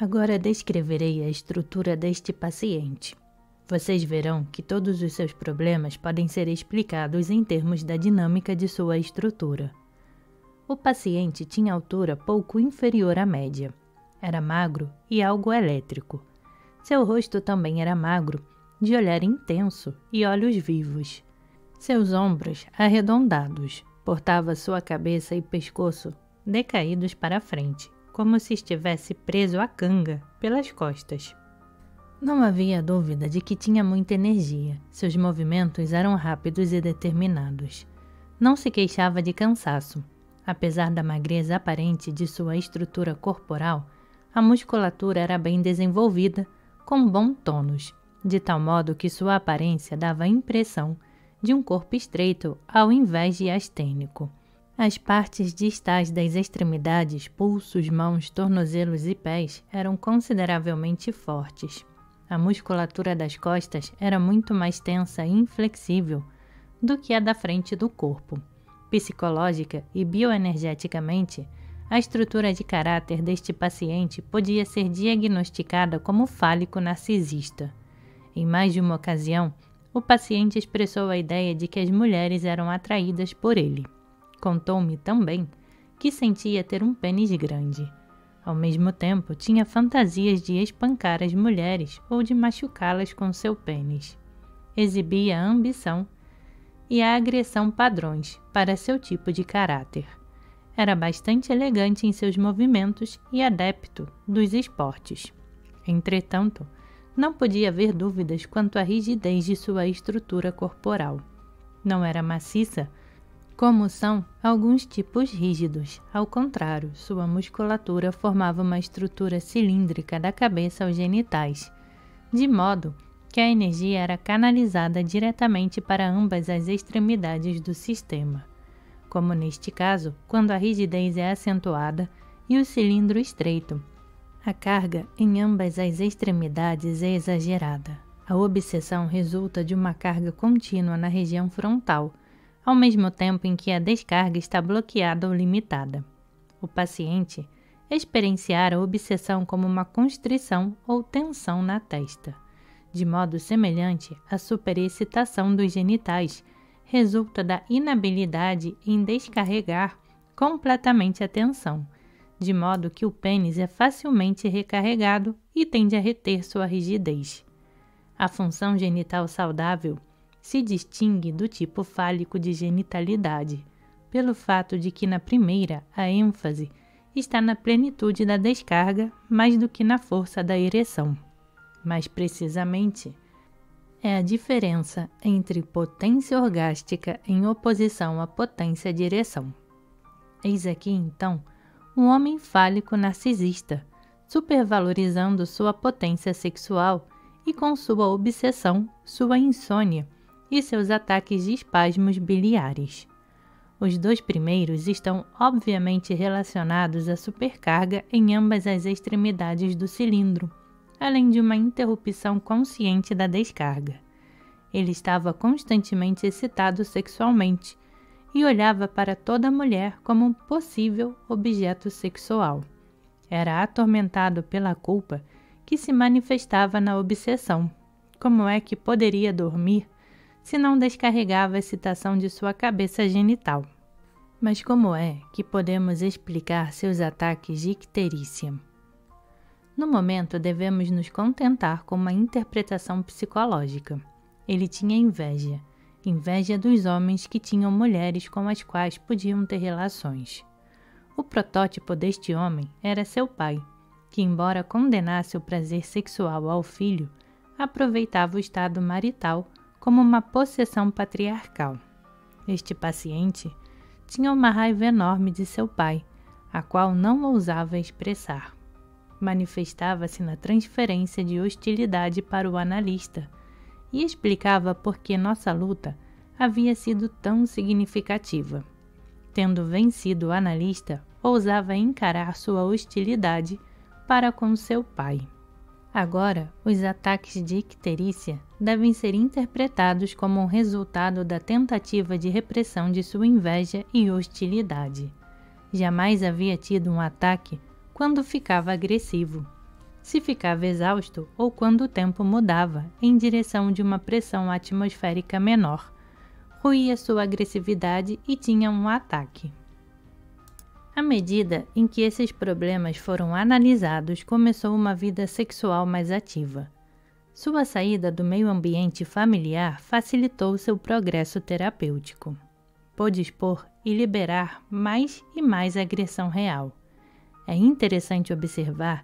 Agora descreverei a estrutura deste paciente. Vocês verão que todos os seus problemas podem ser explicados em termos da dinâmica de sua estrutura. O paciente tinha altura pouco inferior à média. Era magro e algo elétrico. Seu rosto também era magro, de olhar intenso e olhos vivos. Seus ombros arredondados, portava sua cabeça e pescoço decaídos para a frente, como se estivesse preso à canga pelas costas. Não havia dúvida de que tinha muita energia. Seus movimentos eram rápidos e determinados. Não se queixava de cansaço. Apesar da magreza aparente de sua estrutura corporal, a musculatura era bem desenvolvida, com bom tônus, de tal modo que sua aparência dava a impressão de um corpo estreito ao invés de astênico. As partes distais das extremidades, pulsos, mãos, tornozelos e pés eram consideravelmente fortes. A musculatura das costas era muito mais tensa e inflexível do que a da frente do corpo. Psicológica e bioenergeticamente, a estrutura de caráter deste paciente podia ser diagnosticada como fálico narcisista. Em mais de uma ocasião, o paciente expressou a ideia de que as mulheres eram atraídas por ele. Contou-me também que sentia ter um pênis grande. Ao mesmo tempo, tinha fantasias de espancar as mulheres ou de machucá-las com seu pênis. Exibia a ambição e a agressão padrões para seu tipo de caráter. Era bastante elegante em seus movimentos e adepto dos esportes. Entretanto, não podia haver dúvidas quanto à rigidez de sua estrutura corporal. Não era maciça, como são alguns tipos rígidos. Ao contrário, sua musculatura formava uma estrutura cilíndrica da cabeça aos genitais, de modo que a energia era canalizada diretamente para ambas as extremidades do sistema, como neste caso, quando a rigidez é acentuada e o cilindro estreito. A carga em ambas as extremidades é exagerada. A obsessão resulta de uma carga contínua na região frontal, ao mesmo tempo em que a descarga está bloqueada ou limitada. O paciente experienciara a obsessão como uma constrição ou tensão na testa. De modo semelhante, a superexcitação dos genitais resulta da inabilidade em descarregar completamente a tensão, de modo que o pênis é facilmente recarregado e tende a reter sua rigidez. A função genital saudável se distingue do tipo fálico de genitalidade, pelo fato de que na primeira a ênfase está na plenitude da descarga mais do que na força da ereção. Mais precisamente, é a diferença entre potência orgástica em oposição à potência de ereção. Eis aqui, então, um homem fálico narcisista, supervalorizando sua potência sexual e com sua obsessão, sua insônia e seus ataques de espasmos biliares. Os dois primeiros estão obviamente relacionados à supercarga em ambas as extremidades do cilindro, além de uma interrupção consciente da descarga. Ele estava constantemente excitado sexualmente e olhava para toda mulher como um possível objeto sexual. Era atormentado pela culpa que se manifestava na obsessão. Como é que poderia dormir se não descarregava a excitação de sua cabeça genital? Mas como é que podemos explicar seus ataques de icterícia? No momento, devemos nos contentar com uma interpretação psicológica. Ele tinha inveja dos homens que tinham mulheres com as quais podiam ter relações. O protótipo deste homem era seu pai, que, embora condenasse o prazer sexual ao filho, aproveitava o estado marital como uma possessão patriarcal. Este paciente tinha uma raiva enorme de seu pai, a qual não ousava expressar. Manifestava-se na transferência de hostilidade para o analista e explicava por que nossa luta havia sido tão significativa. Tendo vencido o analista, ousava encarar sua hostilidade para com seu pai. Agora, os ataques de icterícia devem ser interpretados como um resultado da tentativa de repressão de sua inveja e hostilidade. Jamais havia tido um ataque quando ficava agressivo. se ficava exausto ou quando o tempo mudava em direção de uma pressão atmosférica menor, ruía sua agressividade e tinha um ataque. À medida em que esses problemas foram analisados, começou uma vida sexual mais ativa. Sua saída do meio ambiente familiar facilitou seu progresso terapêutico. Pôde expor e liberar mais e mais agressão real. É interessante observar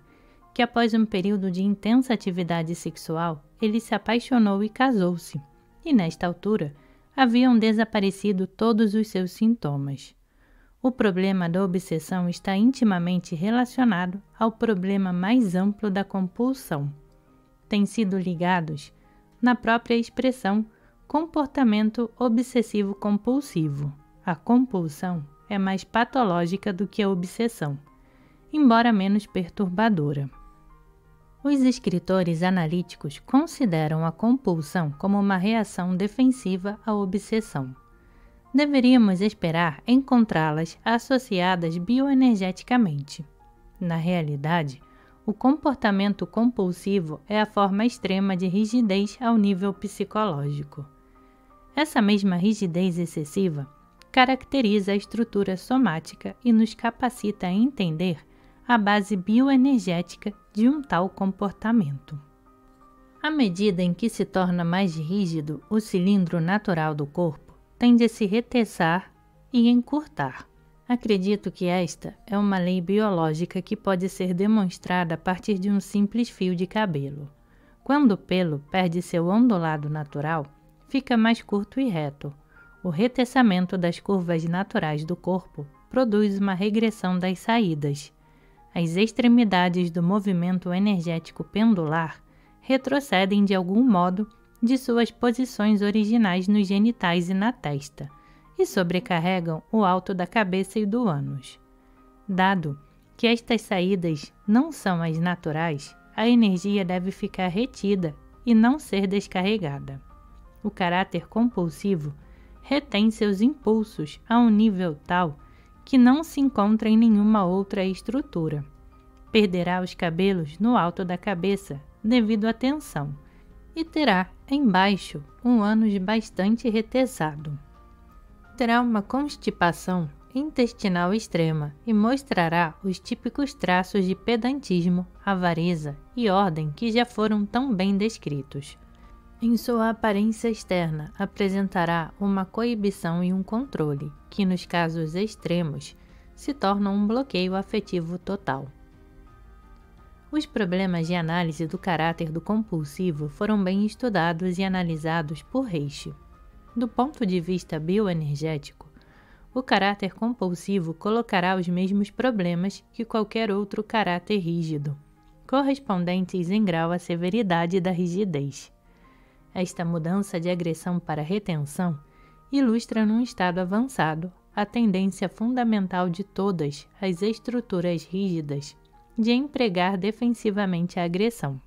que após um período de intensa atividade sexual, ele se apaixonou e casou-se, e nesta altura haviam desaparecido todos os seus sintomas. O problema da obsessão está intimamente relacionado ao problema mais amplo da compulsão. Têm sido ligados na própria expressão comportamento obsessivo-compulsivo. A compulsão é mais patológica do que a obsessão, embora menos perturbadora. Os escritores analíticos consideram a compulsão como uma reação defensiva à obsessão. Deveríamos esperar encontrá-las associadas bioenergeticamente. Na realidade, o comportamento compulsivo é a forma extrema de rigidez ao nível psicológico. Essa mesma rigidez excessiva caracteriza a estrutura somática e nos capacita a entender a base bioenergética de um tal comportamento. À medida em que se torna mais rígido o cilindro natural do corpo, tende a se retessar e encurtar. Acredito que esta é uma lei biológica que pode ser demonstrada a partir de um simples fio de cabelo. Quando o pelo perde seu ondulado natural, fica mais curto e reto. O retessamento das curvas naturais do corpo produz uma regressão das saídas. As extremidades do movimento energético pendular retrocedem de algum modo de suas posições originais nos genitais e na testa, e sobrecarregam o alto da cabeça e do ânus. Dado que estas saídas não são as naturais, a energia deve ficar retida e não ser descarregada. O caráter compulsivo retém seus impulsos a um nível tal que não se encontra em nenhuma outra estrutura. Perderá os cabelos no alto da cabeça devido à tensão e terá embaixo um ânus bastante retesado. Terá uma constipação intestinal extrema e mostrará os típicos traços de pedantismo, avareza e ordem que já foram tão bem descritos. Em sua aparência externa, apresentará uma coibição e um controle, que nos casos extremos se tornam um bloqueio afetivo total. Os problemas de análise do caráter do compulsivo foram bem estudados e analisados por Reishi. Do ponto de vista bioenergético, o caráter compulsivo colocará os mesmos problemas que qualquer outro caráter rígido, correspondentes em grau à severidade da rigidez. Esta mudança de agressão para retenção ilustra num estado avançado a tendência fundamental de todas as estruturas rígidas de empregar defensivamente a agressão.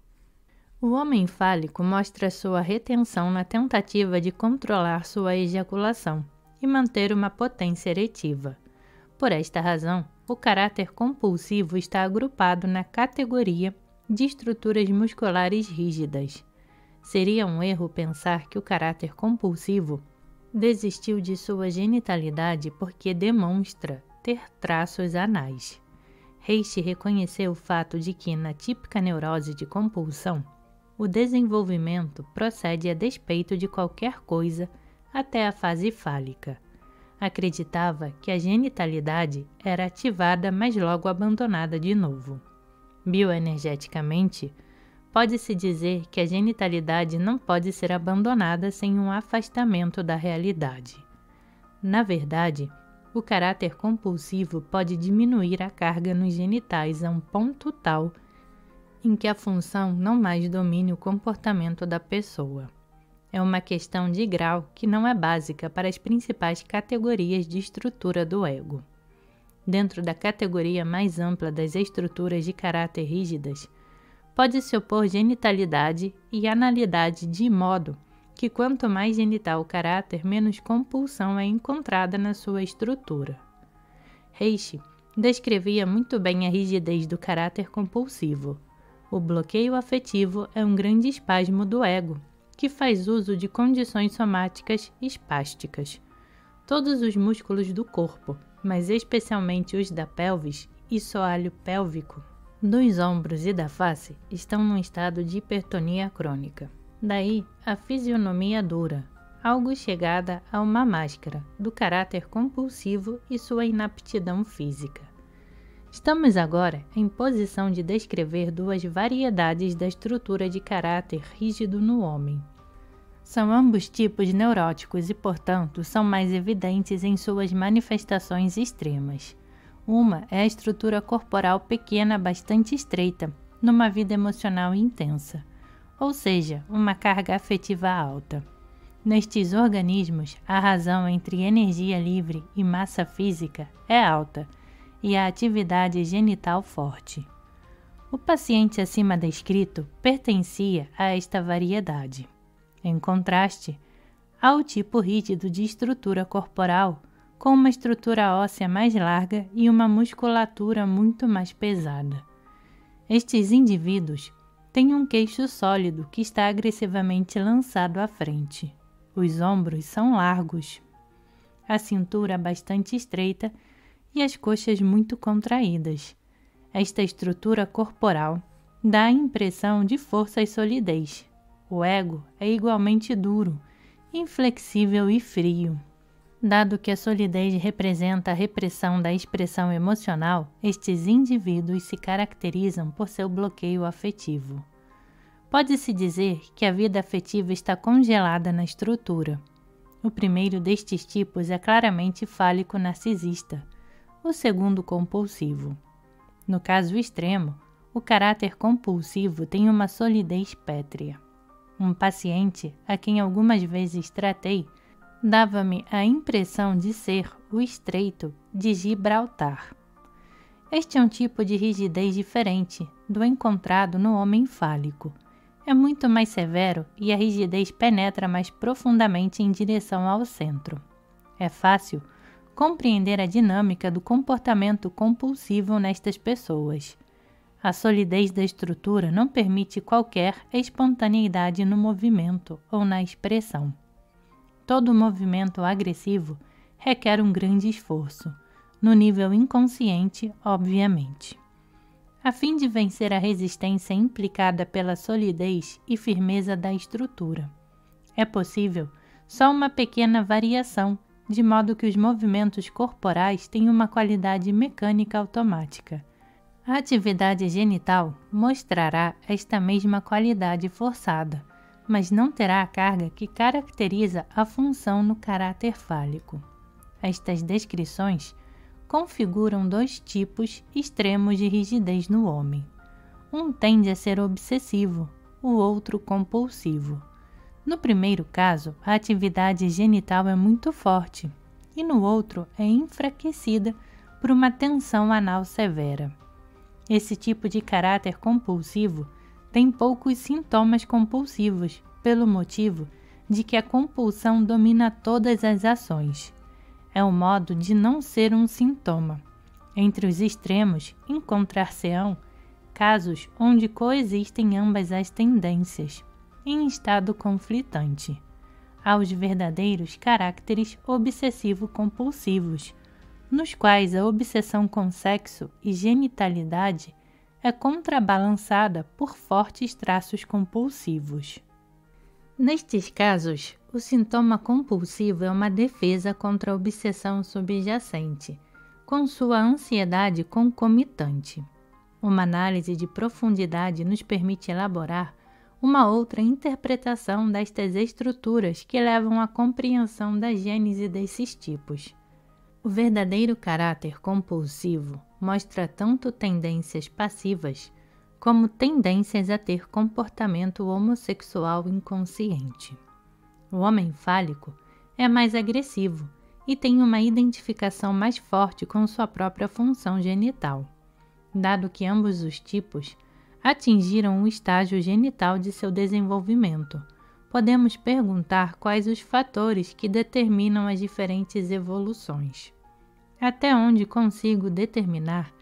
O homem fálico mostra sua retenção na tentativa de controlar sua ejaculação e manter uma potência eretiva. Por esta razão, o caráter compulsivo está agrupado na categoria de estruturas musculares rígidas. Seria um erro pensar que o caráter compulsivo desistiu de sua genitalidade porque demonstra ter traços anais. Reishi reconheceu o fato de que, na típica neurose de compulsão, o desenvolvimento procede a despeito de qualquer coisa até a fase fálica. Acreditava que a genitalidade era ativada, mas logo abandonada de novo. Bioenergeticamente, pode-se dizer que a genitalidade não pode ser abandonada sem um afastamento da realidade. Na verdade, o caráter compulsivo pode diminuir a carga nos genitais a um ponto tal em que a função não mais domine o comportamento da pessoa. É uma questão de grau que não é básica para as principais categorias de estrutura do ego. Dentro da categoria mais ampla das estruturas de caráter rígidas, pode-se opor genitalidade e analidade de modo que quanto mais genital o caráter, menos compulsão é encontrada na sua estrutura. Reishi descrevia muito bem a rigidez do caráter compulsivo. O bloqueio afetivo é um grande espasmo do ego, que faz uso de condições somáticas espásticas. Todos os músculos do corpo, mas especialmente os da pelvis e soalho pélvico, dos ombros e da face, estão num estado de hipertonia crônica. Daí a fisionomia dura, algo chegada a uma máscara, do caráter compulsivo e sua inaptidão física. Estamos agora em posição de descrever duas variedades da estrutura de caráter rígido no homem. São ambos tipos neuróticos e, portanto, são mais evidentes em suas manifestações extremas. Uma é a estrutura corporal pequena bastante estreita, numa vida emocional intensa, ou seja, uma carga afetiva alta. Nestes organismos, a razão entre energia livre e massa física é alta e a atividade genital forte. O paciente acima descrito pertencia a esta variedade. Em contraste, há o tipo rígido de estrutura corporal, com uma estrutura óssea mais larga e uma musculatura muito mais pesada. Estes indivíduos têm um queixo sólido que está agressivamente lançado à frente. Os ombros são largos, a cintura bastante estreita e as coxas muito contraídas. Esta estrutura corporal dá a impressão de força e solidez. O ego é igualmente duro, inflexível e frio. Dado que a solidez representa a repressão da expressão emocional, estes indivíduos se caracterizam por seu bloqueio afetivo. Pode-se dizer que a vida afetiva está congelada na estrutura. O primeiro destes tipos é claramente fálico-narcisista, o segundo compulsivo. No caso extremo, o caráter compulsivo tem uma solidez pétrea. Um paciente, a quem algumas vezes tratei, dava-me a impressão de ser o estreito de Gibraltar. Este é um tipo de rigidez diferente do encontrado no homem fálico. É muito mais severo e a rigidez penetra mais profundamente em direção ao centro. É fácil compreender a dinâmica do comportamento compulsivo nestas pessoas. A solidez da estrutura não permite qualquer espontaneidade no movimento ou na expressão. Todo movimento agressivo requer um grande esforço, no nível inconsciente, obviamente. A fim de vencer a resistência implicada pela solidez e firmeza da estrutura, é possível só uma pequena variação, de modo que os movimentos corporais tenham uma qualidade mecânica automática. A atividade genital mostrará esta mesma qualidade forçada, mas não terá a carga que caracteriza a função no caráter fálico. Estas descrições configuram dois tipos extremos de rigidez no homem. Um tende a ser obsessivo, o outro compulsivo. No primeiro caso, a atividade genital é muito forte, e no outro é enfraquecida por uma tensão anal severa. Esse tipo de caráter compulsivo tem poucos sintomas compulsivos, pelo motivo de que a compulsão domina todas as ações. É um modo de não ser um sintoma. Entre os extremos, encontrar-se-ão casos onde coexistem ambas as tendências, em estado conflitante. Há os verdadeiros caracteres obsessivo-compulsivos, nos quais a obsessão com sexo e genitalidade é contrabalançada por fortes traços compulsivos. Nestes casos, o sintoma compulsivo é uma defesa contra a obsessão subjacente, com sua ansiedade concomitante. Uma análise de profundidade nos permite elaborar uma outra interpretação destas estruturas que levam à compreensão da gênese desses tipos. O verdadeiro caráter compulsivo mostra tanto tendências passivas como tendências a ter comportamento homossexual inconsciente. O homem fálico é mais agressivo e tem uma identificação mais forte com sua própria função genital. Dado que ambos os tipos atingiram o estágio genital de seu desenvolvimento, podemos perguntar quais os fatores que determinam as diferentes evoluções. Até onde consigo determinar,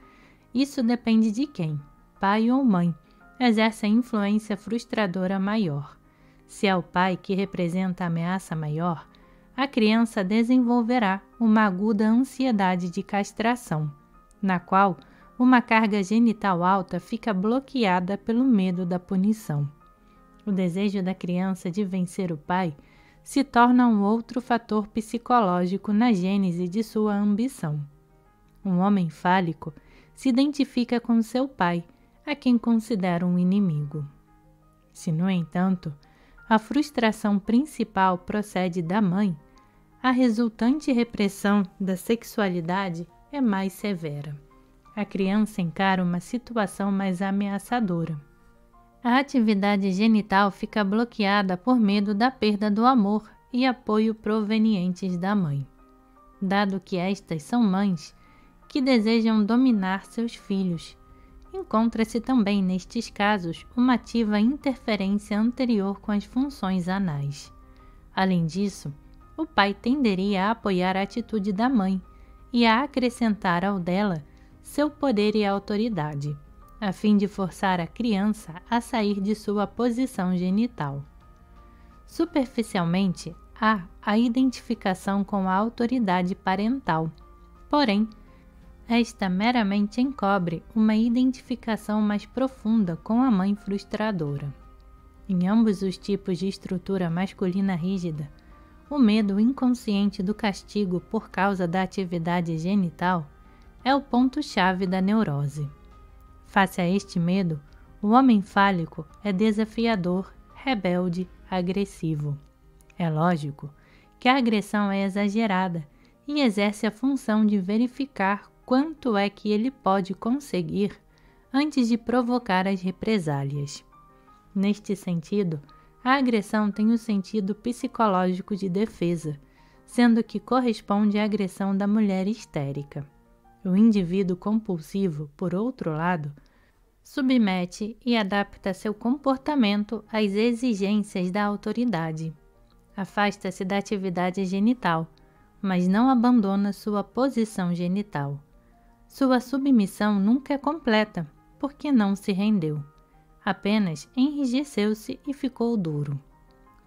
isso depende de quem, pai ou mãe, exerce a influência frustradora maior. Se é o pai que representa a ameaça maior, a criança desenvolverá uma aguda ansiedade de castração, na qual uma carga genital alta fica bloqueada pelo medo da punição. O desejo da criança de vencer o pai se torna um outro fator psicológico na gênese de sua ambição. Um homem fálico se identifica com seu pai, a quem considera um inimigo. Se, no entanto, a frustração principal procede da mãe, a resultante repressão da sexualidade é mais severa. A criança encara uma situação mais ameaçadora. A atividade genital fica bloqueada por medo da perda do amor e apoio provenientes da mãe. Dado que estas são mães que desejam dominar seus filhos, encontra-se também nestes casos uma ativa interferência anterior com as funções anais. Além disso, o pai tenderia a apoiar a atitude da mãe e a acrescentar ao dela seu poder e autoridade, a fim de forçar a criança a sair de sua posição genital. Superficialmente, há a identificação com a autoridade parental, porém, esta meramente encobre uma identificação mais profunda com a mãe frustradora. Em ambos os tipos de estrutura masculina rígida, o medo inconsciente do castigo por causa da atividade genital é o ponto-chave da neurose. Face a este medo, o homem fálico é desafiador, rebelde, agressivo. É lógico que a agressão é exagerada e exerce a função de verificar quanto é que ele pode conseguir antes de provocar as represálias. Neste sentido, a agressão tem o sentido psicológico de defesa, sendo que corresponde à agressão da mulher histérica. O indivíduo compulsivo, por outro lado, submete e adapta seu comportamento às exigências da autoridade. Afasta-se da atividade genital, mas não abandona sua posição genital. Sua submissão nunca é completa, porque não se rendeu. Apenas enrijeceu-se e ficou duro.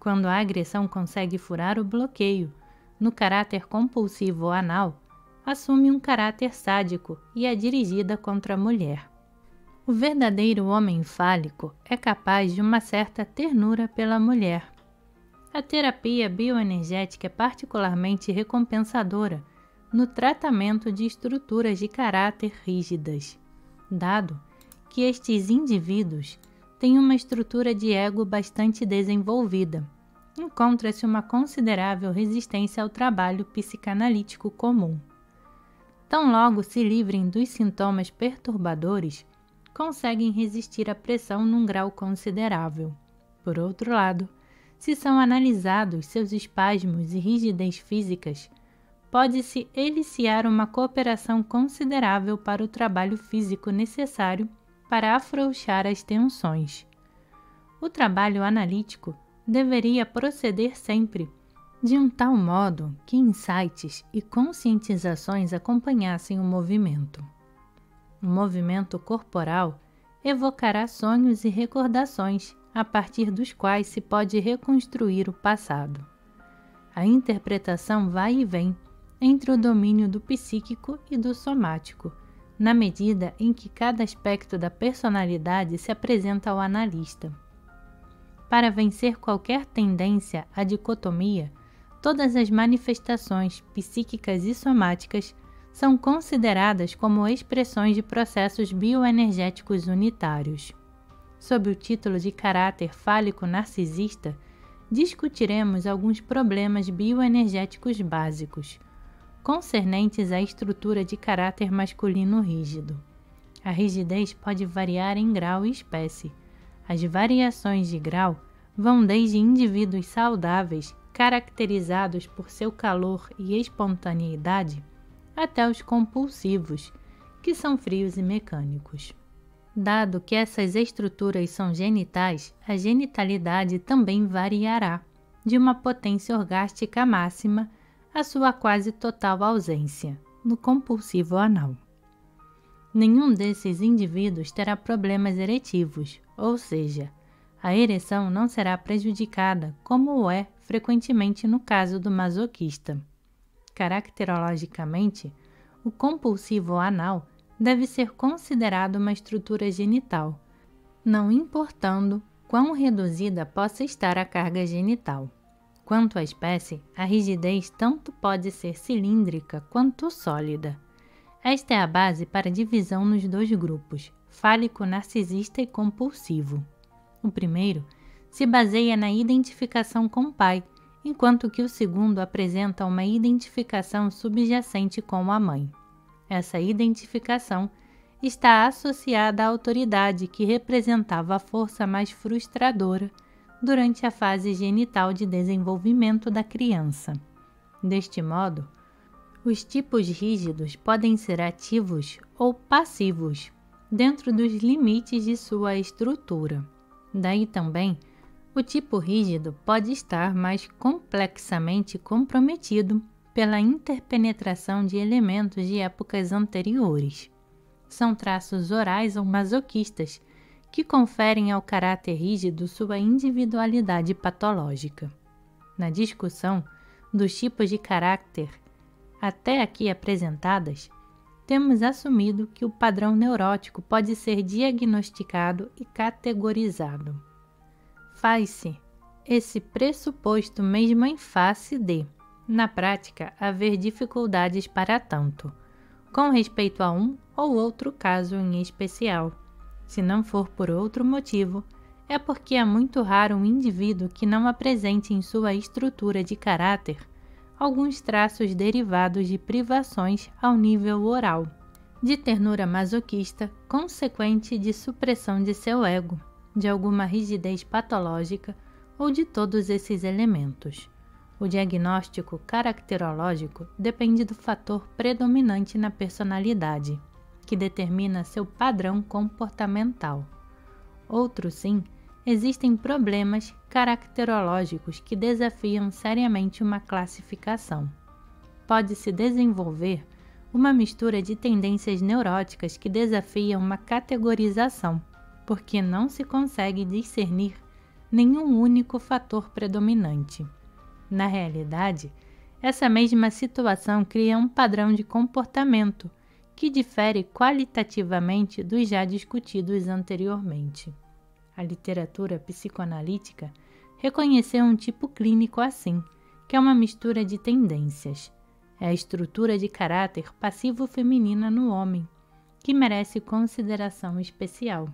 Quando a agressão consegue furar o bloqueio no caráter compulsivo anal, assume um caráter sádico e é dirigida contra a mulher. O verdadeiro homem fálico é capaz de uma certa ternura pela mulher. A terapia bioenergética é particularmente recompensadora no tratamento de estruturas de caráter rígidas, dado que estes indivíduos têm uma estrutura de ego bastante desenvolvida. Encontra-se uma considerável resistência ao trabalho psicanalítico comum. Tão logo se livrem dos sintomas perturbadores, conseguem resistir à pressão num grau considerável. Por outro lado, se são analisados seus espasmos e rigidez físicas, pode-se eliciar uma cooperação considerável para o trabalho físico necessário para afrouxar as tensões. O trabalho analítico deveria proceder sempre de um tal modo que insights e conscientizações acompanhassem o movimento. O movimento corporal evocará sonhos e recordações a partir dos quais se pode reconstruir o passado. A interpretação vai e vem entre o domínio do psíquico e do somático, na medida em que cada aspecto da personalidade se apresenta ao analista. Para vencer qualquer tendência à dicotomia, todas as manifestações psíquicas e somáticas são consideradas como expressões de processos bioenergéticos unitários. Sob o título de caráter fálico narcisista, discutiremos alguns problemas bioenergéticos básicos, concernentes à estrutura de caráter masculino rígido. A rigidez pode variar em grau e espécie. As variações de grau vão desde indivíduos saudáveis, caracterizados por seu calor e espontaneidade, até os compulsivos, que são frios e mecânicos. Dado que essas estruturas são genitais, a genitalidade também variará, de uma potência orgástica máxima a sua quase total ausência, no compulsivo anal. Nenhum desses indivíduos terá problemas eretivos, ou seja, a ereção não será prejudicada, como o é frequentemente no caso do masoquista. Caracterologicamente, o compulsivo anal deve ser considerado uma estrutura genital, não importando quão reduzida possa estar a carga genital. Quanto à espécie, a rigidez tanto pode ser cilíndrica quanto sólida. Esta é a base para a divisão nos dois grupos, fálico narcisista e compulsivo. O primeiro se baseia na identificação com o pai, enquanto que o segundo apresenta uma identificação subjacente com a mãe. Essa identificação está associada à autoridade que representava a força mais frustradora durante a fase genital de desenvolvimento da criança. Deste modo, os tipos rígidos podem ser ativos ou passivos, dentro dos limites de sua estrutura. Daí também, o tipo rígido pode estar mais complexamente comprometido pela interpenetração de elementos de épocas anteriores. São traços orais ou masoquistas que conferem ao caráter rígido sua individualidade patológica. Na discussão dos tipos de caráter até aqui apresentadas, temos assumido que o padrão neurótico pode ser diagnosticado e categorizado. Faz-se esse pressuposto mesmo em face de, na prática, haver dificuldades para tanto, com respeito a um ou outro caso em especial. Se não for por outro motivo, é porque é muito raro um indivíduo que não apresente em sua estrutura de caráter alguns traços derivados de privações ao nível oral, de ternura masoquista consequente de supressão de seu ego, de alguma rigidez patológica ou de todos esses elementos. O diagnóstico caracterológico depende do fator predominante na personalidade, que determina seu padrão comportamental. Outro sim, existem problemas caracterológicos que desafiam seriamente uma classificação. Pode-se desenvolver uma mistura de tendências neuróticas que desafiam uma categorização, porque não se consegue discernir nenhum único fator predominante. Na realidade, essa mesma situação cria um padrão de comportamento que difere qualitativamente dos já discutidos anteriormente. A literatura psicoanalítica reconheceu um tipo clínico assim, que é uma mistura de tendências. É a estrutura de caráter passivo feminina no homem, que merece consideração especial.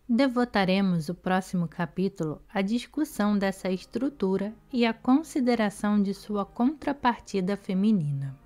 Devotaremos o próximo capítulo à discussão dessa estrutura e à consideração de sua contrapartida feminina.